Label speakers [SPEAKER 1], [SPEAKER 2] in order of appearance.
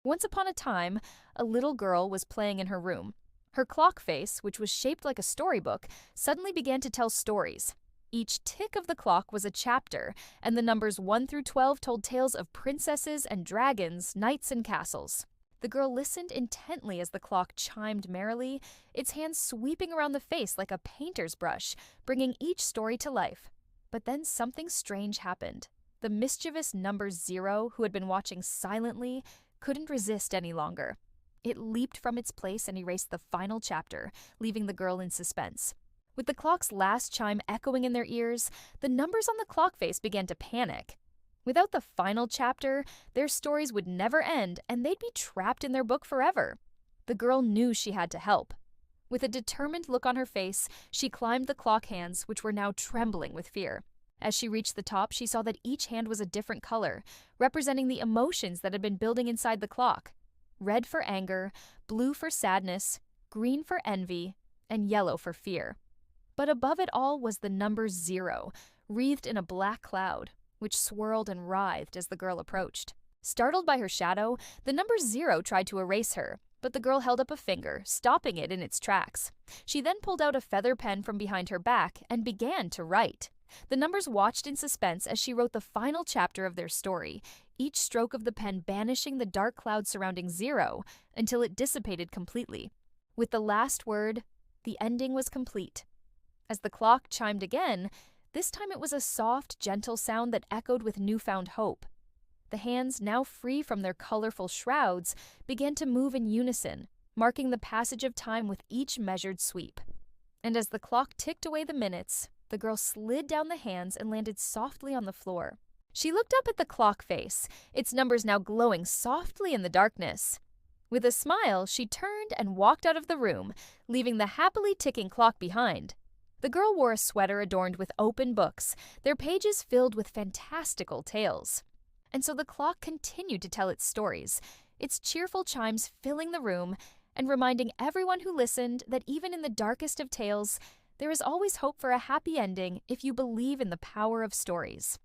[SPEAKER 1] Once upon a time, a little girl was playing in her room. Her clock face, which was shaped like a storybook, suddenly began to tell stories. Each tick of the clock was a chapter, and the numbers 1 through 12 told tales of princesses and dragons, knights and castles. The girl listened intently as the clock chimed merrily, its hands sweeping around the face like a painter's brush, bringing each story to life. But then something strange happened. The mischievous number 0, who had been watching silently, couldn't resist any longer. It leaped from its place and erased the final chapter, leaving the girl in suspense. With the clock's last chime echoing in their ears, the numbers on the clock face began to panic. Without the final chapter, their stories would never end and they'd be trapped in their book forever. The girl knew she had to help. With a determined look on her face, she climbed the clock hands, which were now trembling with fear. As she reached the top, she saw that each hand was a different color, representing the emotions that had been building inside the clock. Red for anger, blue for sadness, green for envy, and yellow for fear. But above it all was the number 0, wreathed in a black cloud, which swirled and writhed as the girl approached. Startled by her shadow, the number 0 tried to erase her, but the girl held up a finger, stopping it in its tracks. She then pulled out a feather pen from behind her back and began to write. The numbers watched in suspense as she wrote the final chapter of their story, each stroke of the pen banishing the dark cloud surrounding 0 until it dissipated completely. With the last word, the ending was complete. As the clock chimed again, this time it was a soft, gentle sound that echoed with newfound hope. The hands, now free from their colorful shrouds, began to move in unison, marking the passage of time with each measured sweep. And as the clock ticked away the minutes, the girl slid down the hands and landed softly on the floor. She looked up at the clock face, its numbers now glowing softly in the darkness. With a smile, she turned and walked out of the room, leaving the happily ticking clock behind. The girl wore a sweater adorned with open books, their pages filled with fantastical tales. And so the clock continued to tell its stories, its cheerful chimes filling the room and reminding everyone who listened that even in the darkest of tales, there is always hope for a happy ending if you believe in the power of stories.